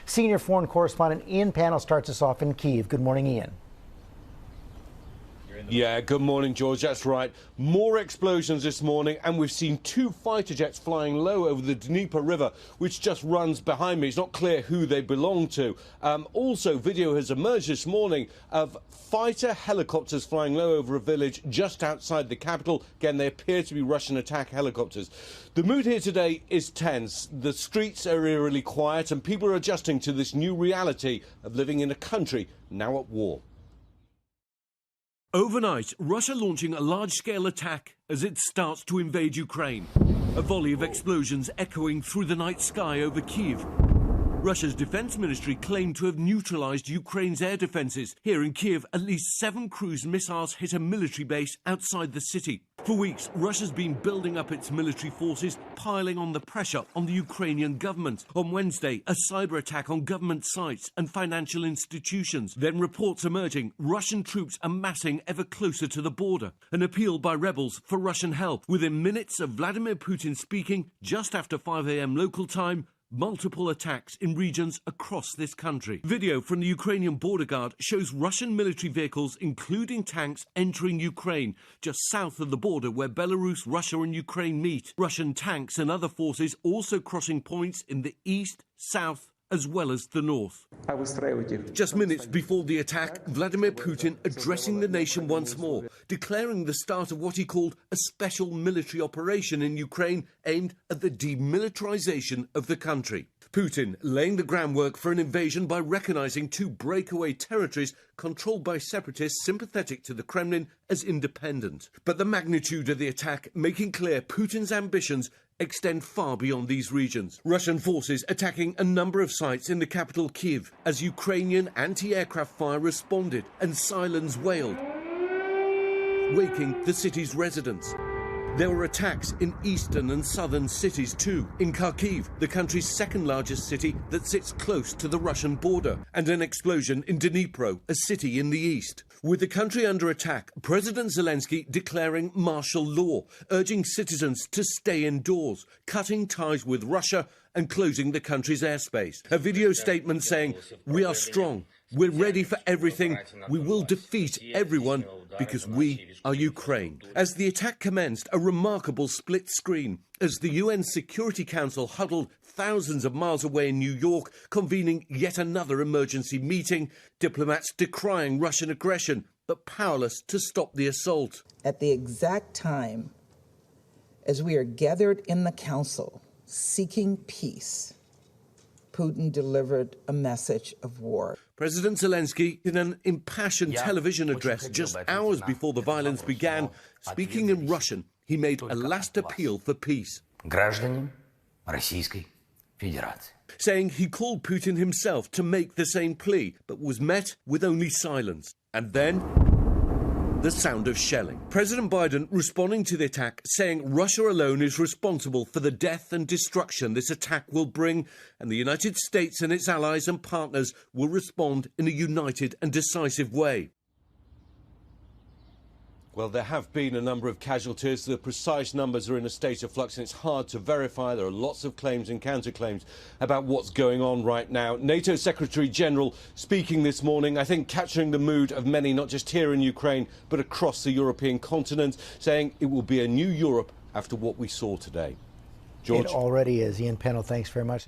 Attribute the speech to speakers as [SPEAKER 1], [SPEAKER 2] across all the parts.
[SPEAKER 1] Senior foreign correspondent Ian Pannell starts us off in Kyiv. Good morning, Ian.
[SPEAKER 2] Yeah, good morning, George. That's right. More explosions this morning, and we've seen 2 fighter jets flying low over the Dnieper River, which just runs behind me. It's not clear who they belong to. Also, video has emerged this morning of fighter helicopters flying low over a village just outside the capital. Again, they appear to be Russian attack helicopters. The mood here today is tense. The streets are eerily quiet, and people are adjusting to this new reality of living in a country now at war.
[SPEAKER 3] Overnight, Russia launching a large-scale attack as it starts to invade Ukraine. A volley of explosions echoing through the night sky over Kyiv. Russia's defense ministry claimed to have neutralized Ukraine's air defenses. Here in Kyiv, at least 7 cruise missiles hit a military base outside the city. For weeks, Russia's been building up its military forces, piling on the pressure on the Ukrainian government. On Wednesday, a cyber attack on government sites and financial institutions. Then reports emerging, Russian troops amassing ever closer to the border. An appeal by rebels for Russian help. Within minutes of Vladimir Putin speaking, just after 5 a.m. local time, multiple attacks in regions across this country. Video from the Ukrainian border guard shows Russian military vehicles, including tanks, entering Ukraine, just south of the border where Belarus, Russia and Ukraine meet. Russian tanks and other forces also crossing points in the east, south, as well as the north. Just minutes before the attack, Vladimir Putin addressing the nation once more, declaring the start of what he called a special military operation in Ukraine aimed at the demilitarization of the country. Putin laying the groundwork for an invasion by recognizing 2 breakaway territories controlled by separatists sympathetic to the Kremlin as independent. But the magnitude of the attack making clear Putin's ambitions extend far beyond these regions. Russian forces attacking a number of sites in the capital Kyiv as Ukrainian anti-aircraft fire responded and sirens wailed, waking the city's residents. There were attacks in eastern and southern cities too. In Kharkiv, the country's second largest city that sits close to the Russian border, and an explosion in Dnipro, a city in the east. With the country under attack, President Zelensky declaring martial law, urging citizens to stay indoors, cutting ties with Russia and closing the country's airspace. A video statement saying, "We are strong. We're ready for everything. We will defeat everyone because we are Ukraine." As the attack commenced, a remarkable split screen as the UN Security Council huddled thousands of miles away in New York, convening yet another emergency meeting, diplomats decrying Russian aggression, but powerless to stop the assault.
[SPEAKER 4] At the exact time as we are gathered in the council seeking peace, Putin delivered a message of war.
[SPEAKER 3] President Zelensky, in an impassioned television address just hours before the violence began, speaking in Russian, he made a last appeal for peace. Saying he called Putin himself to make the same plea, but was met with only silence. And then the sound of shelling. President Biden responding to the attack, saying Russia alone is responsible for the death and destruction this attack will bring, and the United States and its allies and partners will respond in a united and decisive way.
[SPEAKER 2] Well, there have been a number of casualties. The precise numbers are in a state of flux, and it's hard to verify. There are lots of claims and counterclaims about what's going on right now. NATO Secretary General speaking this morning, I think capturing the mood of many, not just here in Ukraine, but across the European continent, saying it will be a new Europe after what we saw today. George?
[SPEAKER 1] It already is. Ian Pannell, thanks very much.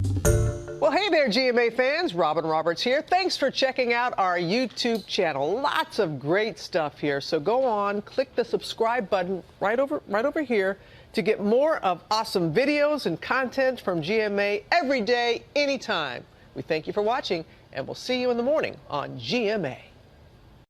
[SPEAKER 5] Well, hey there, GMA fans. Robin Roberts here. Thanks for checking out our YouTube channel. Lots of great stuff here. So go on, click the subscribe button right over here to get more of awesome videos and content from GMA every day, anytime. We thank you for watching, and we'll see you in the morning on GMA.